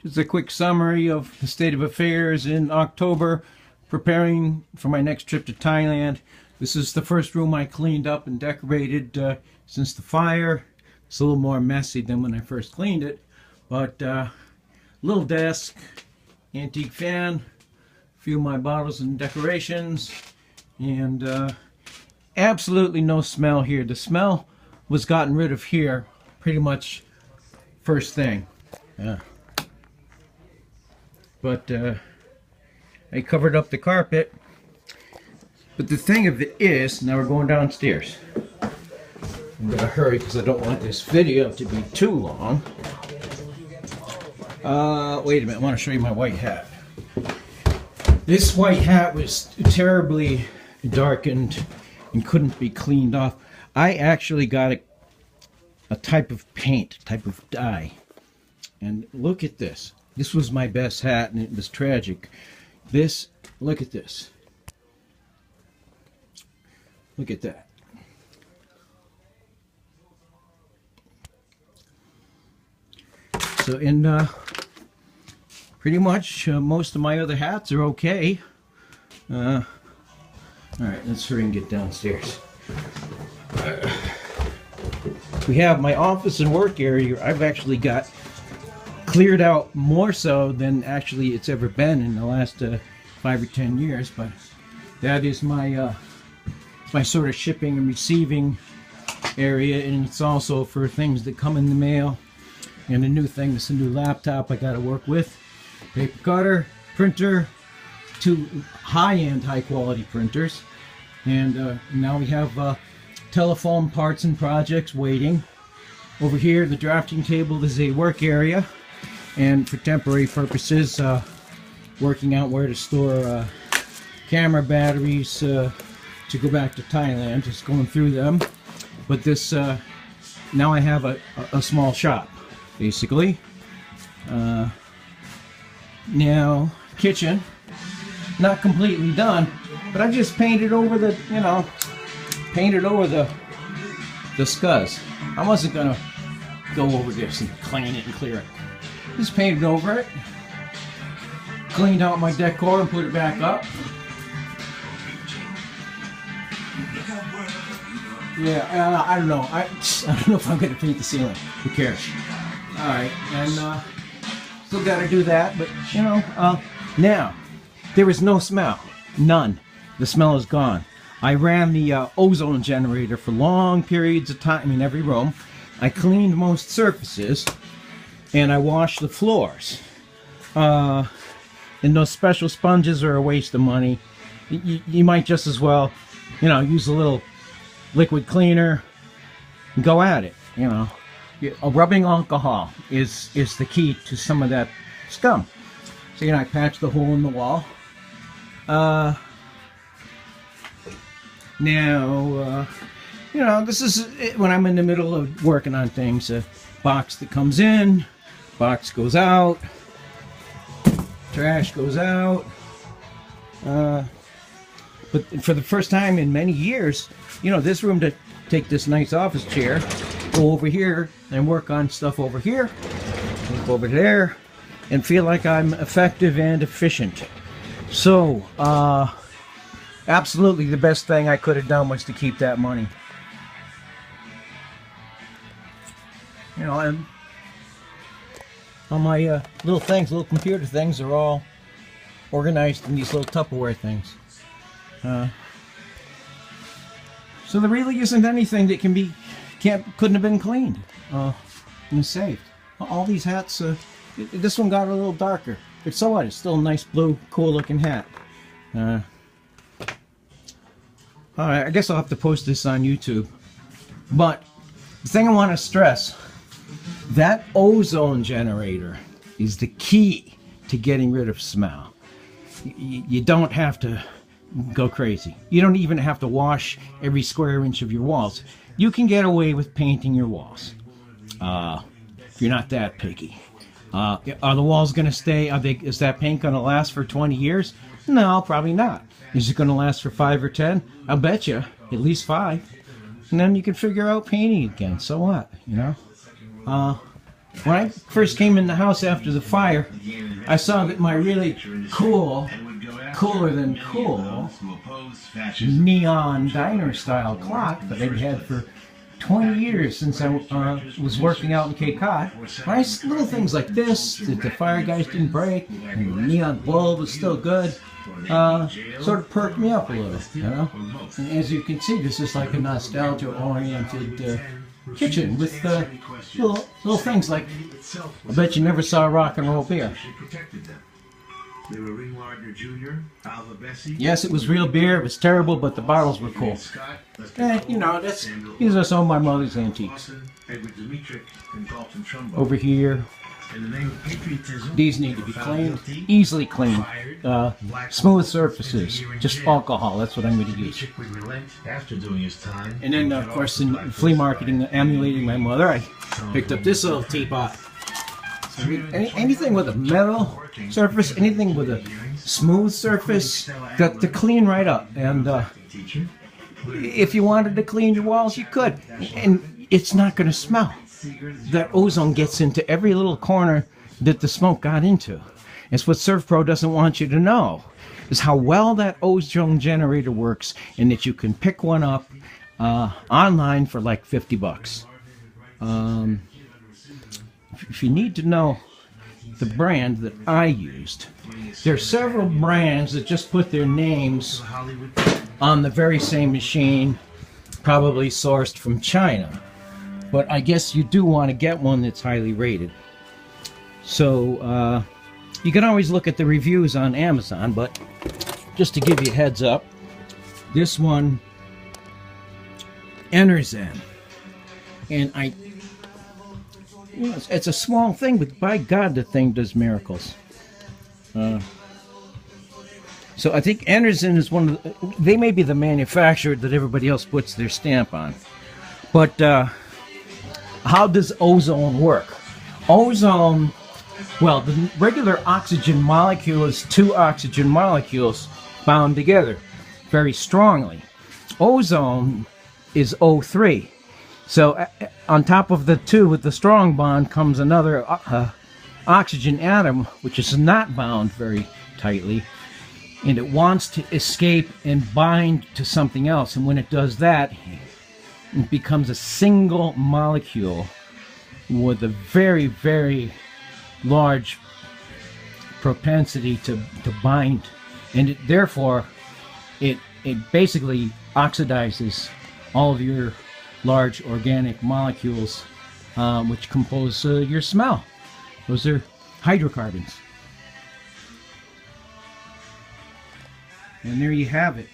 Just a quick summary of the state of affairs in October, preparing for my next trip to Thailand. This is the first room I cleaned up and decorated since the fire. It's a little more messy than when I first cleaned it, but little desk, antique fan, a few of my bottles and decorations, and absolutely no smell here. The smell was gotten rid of here pretty much first thing. But I covered up the carpet. But the thing of it is, now we're going downstairs. I'm gonna hurry because I don't want this video to be too long. Wait a minute, I want to show you my white hat. This white hat was terribly darkened and couldn't be cleaned off. I actually got a type of paint, type of dye. And look at this. This was my best hat, and it was tragic. This, look at this. Look at that. So, in pretty much most of my other hats are okay. All right, let's hurry and get downstairs. We have my office and work area. I've actually got cleared out more so than actually it's ever been in the last 5 or 10 years, but that is my my sort of shipping and receiving area, and it's also for things that come in the mail. And a new thing, this is a new laptop I got to work with, paper cutter, printer, 2 high-end high-quality printers, and now we have telephone parts and projects waiting. Over here, the drafting table is a work area, and for temporary purposes, working out where to store camera batteries to go back to Thailand, just going through them. But this, now I have a small shop, basically. Now, kitchen, not completely done, but I just painted over the, painted over the scuzz. I wasn't gonna go over this and clean it and clear it. Just painted over it, cleaned out my decor and put it back up. Yeah, I don't know. I don't know if I'm going to paint the ceiling. Who cares? All right, and still got to do that. But now there is no smell, none. The smell is gone. I ran the ozone generator for long periods of time in every room. I cleaned most surfaces. And I wash the floors. And those special sponges are a waste of money. You might just as well, use a little liquid cleaner and go at it. Rubbing alcohol is the key to some of that scum. So I patch the hole in the wall. Now, this is when I'm in the middle of working on things. A box that comes in. Box goes out, trash goes out, but for the first time in many years, this room to take this nice office chair, go over here and work on stuff over here, work over there, and feel like I'm effective and efficient. So, absolutely the best thing I could have done was to keep that money. And all my little things, little computer things, are all organized in these little Tupperware things. So there really isn't anything that couldn't have been cleaned and saved. All these hats, this one got a little darker. But so what? It's still a nice blue, cool-looking hat. All right, I guess I'll have to post this on YouTube. But the thing I want to stress. That ozone generator is the key to getting rid of smell. You don't have to go crazy. You don't even have to wash every square inch of your walls. You can get away with painting your walls. If you're not that picky. Are the walls going to stay? Is that paint going to last for 20 years? No, probably not. Is it going to last for 5 or 10? I'll bet you at least 5. And then you can figure out painting again. So what, when I first came in the house after the fire, I saw that my really cool, cooler than cool, neon diner style clock that I'd had for 20 years since I was working out in Cape Cod. Nice little things like this, that the fire guys didn't break, and the neon bulb was still good, sort of perked me up a little, you know? And as you can see, this is like a nostalgia-oriented kitchen with little things like, I bet you never saw rock and roll beer. Yes, it was real beer. It was terrible, but the bottles were cool. You know, these are some of my mother's antiques. Over here, these need to be cleaned, easily cleaned. Smooth surfaces, just alcohol. That's what I'm going to use. And then, of course, in flea marketing, emulating my mother, I picked up this little teapot. So anything with a metal surface, anything with a smooth surface, got to clean right up. And if you wanted to clean your walls, you could. And it's not going to smell. That ozone gets into every little corner that the smoke got into. It's what ServPro doesn't want you to know, is how well that ozone generator works, and that you can pick one up online for like 50 bucks. If you need to know the brand that I used, there are several brands that just put their names on the very same machine, probably sourced from China. But I guess you do want to get one that's highly rated. So you can always look at the reviews on Amazon, but just to give you a heads up, this one enters in. And you know, it's a small thing, but by God, the thing does miracles. So I think Enersen is one of the, they may be the manufacturer that everybody else puts their stamp on. But how does ozone work? Ozone, well, the regular oxygen molecule is two oxygen molecules bound together very strongly. Ozone is O3. So on top of the two with the strong bond comes another oxygen atom, which is not bound very tightly, and it wants to escape and bind to something else. And when it does that, it becomes a single molecule with a very, very large propensity to bind. And therefore, it basically oxidizes all of your large organic molecules, which compose your smell. Those are hydrocarbons. And there you have it.